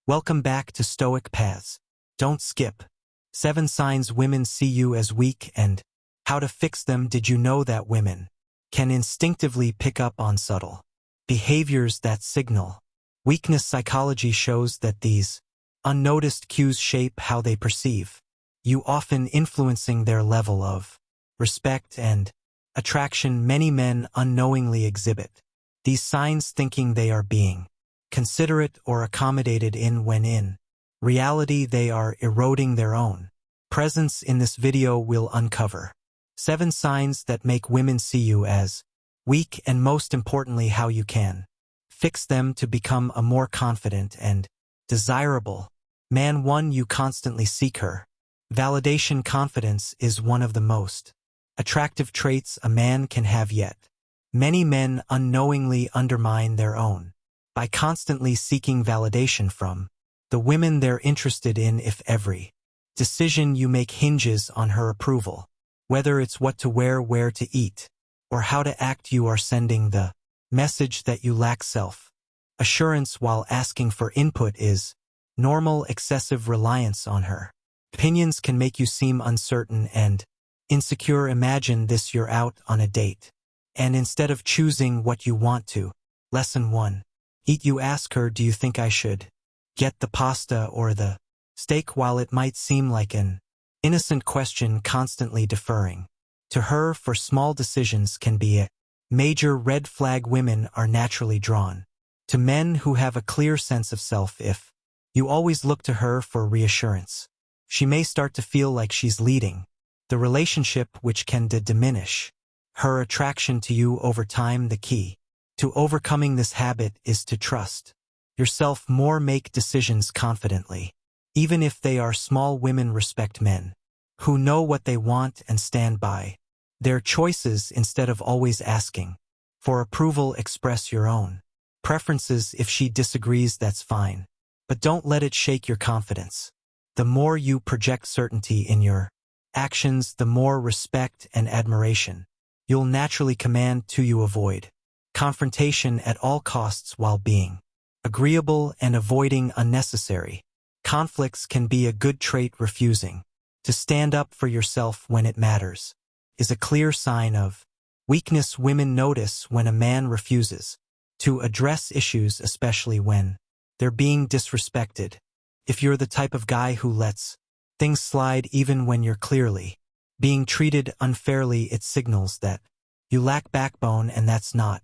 Welcome back to Stoic Paths. Don't skip. 7 signs women see you as weak and how to fix them. Did you know that women can instinctively pick up on subtle behaviors that signal weakness? Psychology shows that these unnoticed cues shape how they perceive you, often influencing their level of respect and attraction. Many men unknowingly exhibit these signs, thinking they are being considerate or accommodated when in reality they are eroding their own presence. In this video we'll uncover 7 signs that make women see you as weak, and most importantly how you can fix them to become a more confident and desirable man. 1. You constantly seek her validation. Confidence is one of the most attractive traits a man can have, yet many men unknowingly undermine their own by constantly seeking validation from the women they're interested in. If every decision you make hinges on her approval, whether it's what to wear, where to eat, or how to act, you are sending the message that you lack self-assurance. While asking for input is normal, excessive reliance on her opinions can make you seem uncertain and insecure. Imagine this: you're out on a date, and instead of choosing what you want to Lesson 1. Eat. You ask her, do you think I should get the pasta or the steak? While it might seem like an innocent question, constantly deferring to her for small decisions can be a major red flag. Women are naturally drawn to men who have a clear sense of self. If you always look to her for reassurance, she may start to feel like she's leading the relationship, which can diminish her attraction to you over time. The key to overcoming this habit is to trust yourself more. Make decisions confidently, even if they are small. Women respect men who know what they want and stand by their choices. Instead of always asking for approval, express your own preferences. If she disagrees, that's fine, but don't let it shake your confidence. The more you project certainty in your actions, the more respect and admiration you'll naturally command. 2. You avoid confrontation at all costs while being agreeable and avoiding unnecessary conflicts can be a good trait. Refusing to stand up for yourself when it matters is a clear sign of weakness. Women notice when a man refuses to address issues, especially when they're being disrespected. If you're the type of guy who lets things slide even when you're clearly being treated unfairly, it signals that you lack backbone, and that's not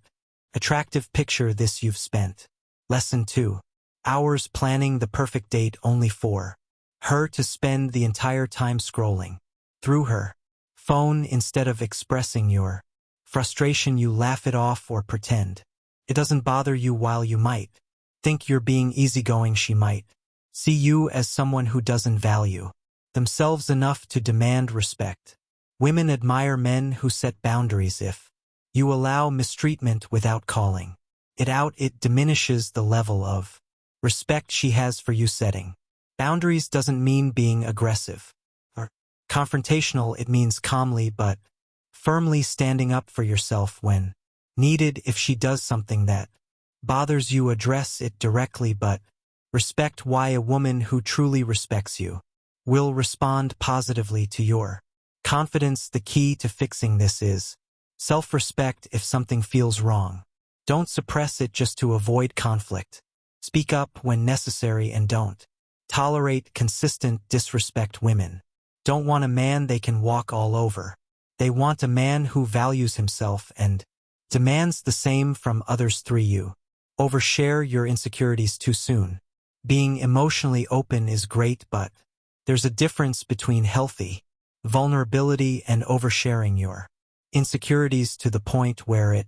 attractive. Picture this: you've spent Lesson 2 hours planning the perfect date, only for her to spend the entire time scrolling through her phone. Instead of expressing your frustration, you laugh it off or pretend it doesn't bother you. While you might think you're being easygoing, she might see you as someone who doesn't value themselves enough to demand respect. Women admire men who set boundaries. If you allow mistreatment without calling it out, it diminishes the level of respect she has for you. Setting boundaries doesn't mean being aggressive or confrontational. It means calmly but firmly standing up for yourself when needed. If she does something that bothers you, address it directly but respect. Why? A woman who truly respects you will respond positively to your confidence. The key to fixing this is self-respect. If something feels wrong, don't suppress it just to avoid conflict. Speak up when necessary and don't tolerate consistent disrespect. Women don't want a man they can walk all over. They want a man who values himself and demands the same from others. 3. You overshare your insecurities too soon. Being emotionally open is great, but there's a difference between healthy vulnerability and oversharing your insecurities to the point where it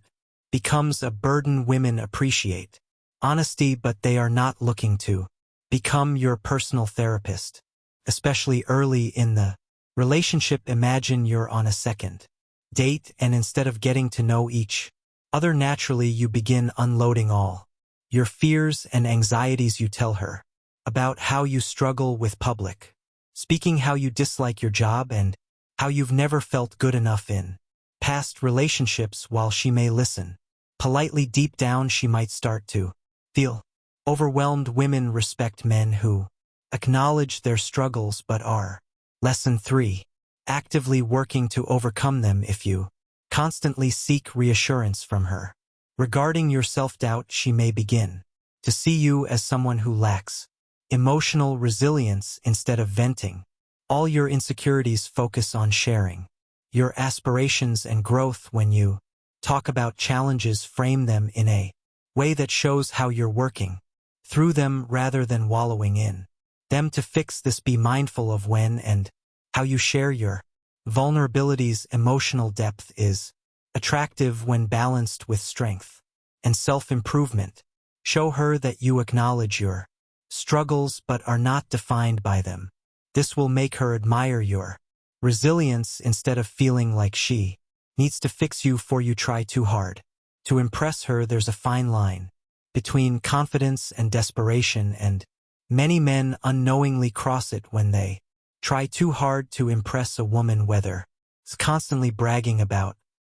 becomes a burden. Women appreciate honesty, but they are not looking to become your personal therapist, especially early in the relationship. Imagine you're on a second date, and instead of getting to know each other naturally, you begin unloading all your fears and anxieties. You tell her about how you struggle with public speaking, how you dislike your job, and how you've never felt good enough in past relationships. While she may listen politely, deep down she might start to feel Overwhelmed women respect men who acknowledge their struggles but are. Lesson 3. Actively working to overcome them. If you constantly seek reassurance from her regarding your self-doubt, she may begin to see you as someone who lacks emotional resilience. Instead of venting all your insecurities, focus on sharing your aspirations and growth. When you talk about challenges, frame them in a way that shows how you're working through them rather than wallowing in them. To fix this, be mindful of when and how you share your vulnerabilities. Emotional depth is attractive when balanced with strength and self-improvement. Show her that you acknowledge your struggles but are not defined by them. This will make her admire your resilience instead of feeling like she needs to fix you for you try too hard to impress her. There's a fine line between confidence and desperation, and many men unknowingly cross it when they try too hard to impress a woman, whether it's constantly bragging about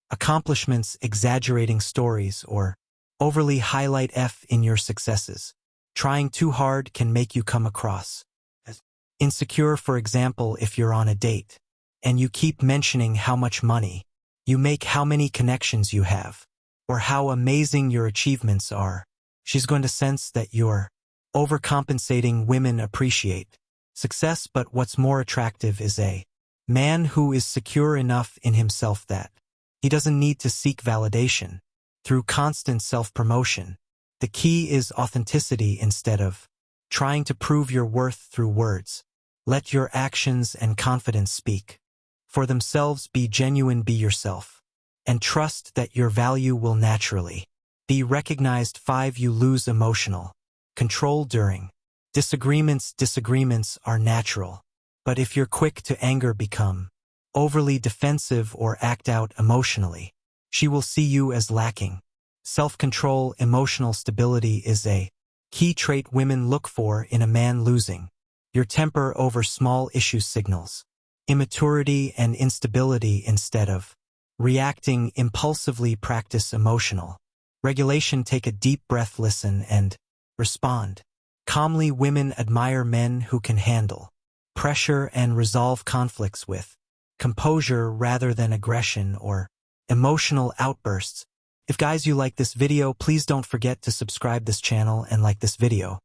accomplishments, exaggerating stories, or overly highlight in your successes. Trying too hard can make you come across as insecure. For example, if you're on a date and you keep mentioning how much money you make, how many connections you have, or how amazing your achievements are, she's going to sense that you're overcompensating. Women appreciate success, but what's more attractive is a man who is secure enough in himself that he doesn't need to seek validation through constant self-promotion. The key is authenticity. Instead of trying to prove your worth through words, let your actions and confidence speak for themselves. Be genuine, be yourself, and trust that your value will naturally be recognized. 5. You lose emotional control during disagreements. Disagreements are natural, but if you're quick to anger, become overly defensive, or act out emotionally, she will see you as lacking self-control. Emotional stability is a key trait women look for in a man. Losing your temper over small issues signals immaturity and instability. Instead of reacting impulsively, practice emotional regulation. Take a deep breath, listen, and respond calmly. Women admire men who can handle pressure and resolve conflicts with composure rather than aggression or emotional outbursts. If guys, you like this video, please don't forget to subscribe this channel and like this video.